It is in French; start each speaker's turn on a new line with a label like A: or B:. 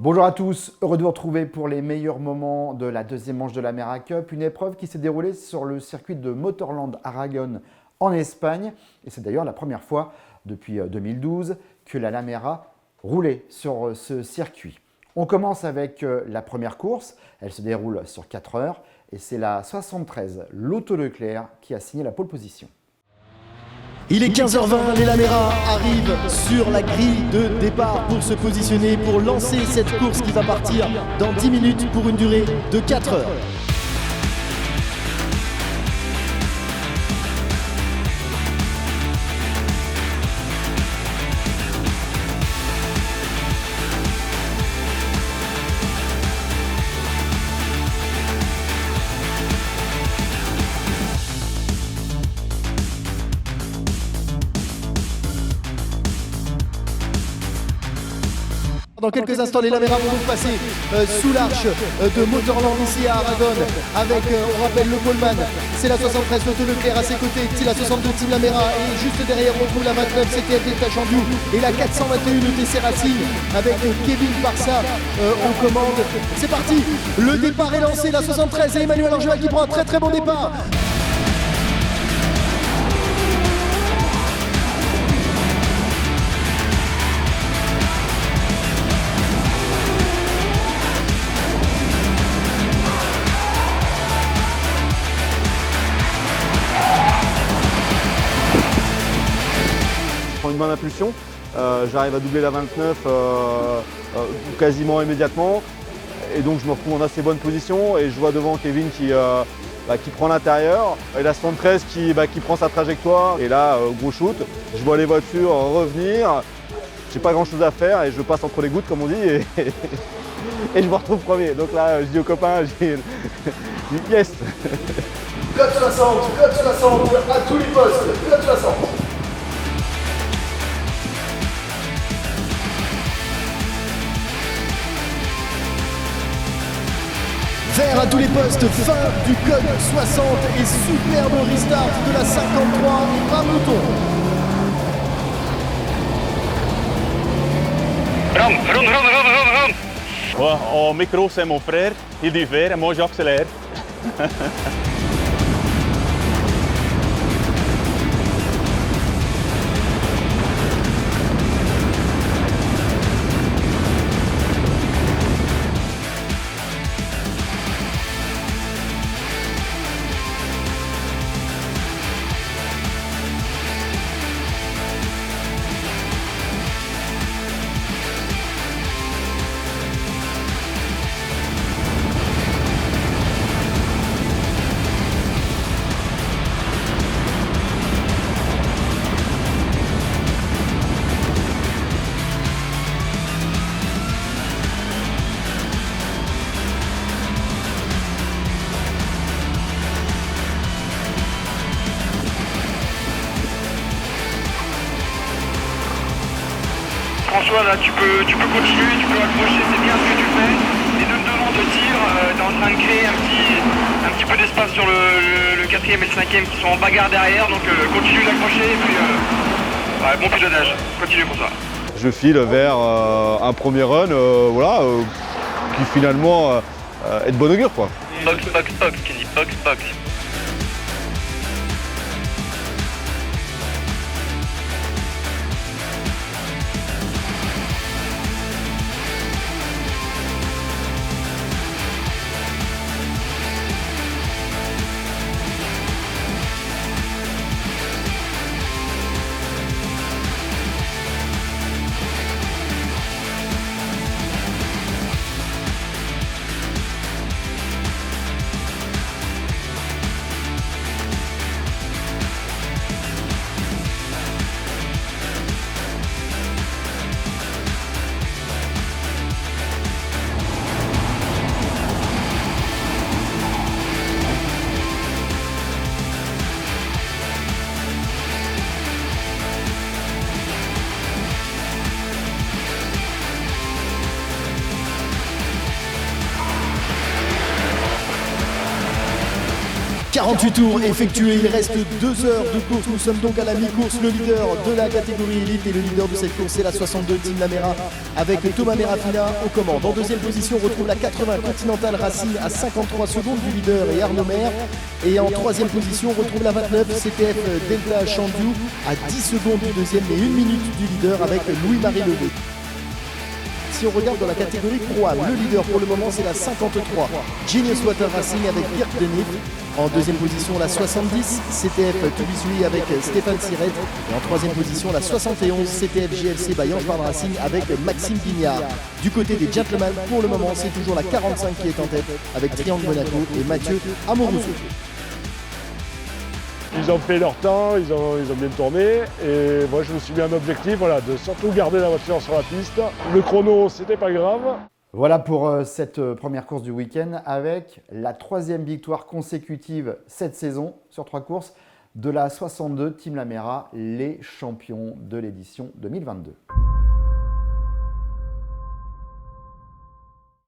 A: Bonjour à tous, heureux de vous retrouver pour les meilleurs moments de la deuxième manche de la Mera Cup, une épreuve qui s'est déroulée sur le circuit de Motorland Aragon en Espagne. Et c'est d'ailleurs la première fois depuis 2012 que la Lamera roulait sur ce circuit. On commence avec la première course, elle se déroule sur 4 heures et c'est la 73 Lotto Leclerc qui a signé la pole position.
B: Il est 15h20, les Lamera arrivent sur la grille de départ pour se positionner, pour lancer cette course qui va partir dans 10 minutes pour une durée de 4 heures. Dans quelques instants, les Lamera vont donc passer sous l'arche de Motorland ici à Aragon avec, on rappelle, le poleman. C'est la 73 Lotto Leclerc à ses côtés, la 62 Team Lamera et juste derrière on trouve la 29 CTF Tachandu et la 421 TC Racing avec Kevin Barça en commande. C'est parti, le départ est lancé, la 73 et Emmanuel Angela qui prend un très bon départ.
C: Une bonne impulsion, j'arrive à doubler la 29 quasiment immédiatement et donc je me retrouve en assez bonne position et je vois devant Kevin qui prend l'intérieur et la 73 qui prend sa trajectoire et là gros shoot, je vois les voitures revenir, j'ai pas grand chose à faire et je passe entre les gouttes comme on dit et je me retrouve premier. Donc là je dis aux copains, je dis yes.
D: Code 60 à tous les postes, code 60.
B: Vert à tous les postes, fin du code 60 et superbe restart de la 53 à Mouton.
E: Rond. Oh, micro, c'est mon frère. Il dit vert et moi j'accélère.
F: François, là tu peux continuer, tu peux accrocher, c'est bien ce que tu fais. Les deux demandes de tir, tu es en train de créer un petit peu d'espace sur le 4e et le 5e qui sont en bagarre derrière, donc continue d'accrocher et puis bon pilotage, continue pour ça.
C: Je file vers un premier run qui finalement est de bon augure quoi.
F: Box, Kenny, box.
B: 48 tours effectués, il reste 2 heures de course, nous sommes donc à la mi-course. Le leader de la catégorie élite et le leader de cette course c'est la 62 Team Lamera avec Thomas Merafina aux commandes. En deuxième position on retrouve la 80 Continental Racing à 53 secondes du leader et Arnaud Maire. Et en troisième position on retrouve la 29 CTF Delta Chandiou à 10 secondes du deuxième et 1 minute du leader avec Louis-Marie Levé. Si on regarde dans la catégorie Pro-Am, le leader pour le moment c'est la 53 Genius Water Racing avec Dirk Denif. En deuxième position la 70 CTF Tubisui avec Stéphane Siret. Et en troisième position la 71 CTF GLC Bayange Barn Racing avec Maxime Guignard. Du côté des gentlemen, pour le moment c'est toujours la 45 qui est en tête avec Triangle Monaco et Mathieu Amoroso.
G: Ils ont fait leur temps, ils ont bien tourné et moi je me suis mis un objectif, voilà, de surtout garder la voiture sur la piste. Le chrono, c'était pas grave.
A: Voilà pour cette première course du week-end avec la 3e victoire consécutive cette saison sur 3 courses de la 62 Team Lamera, les champions de l'édition 2022.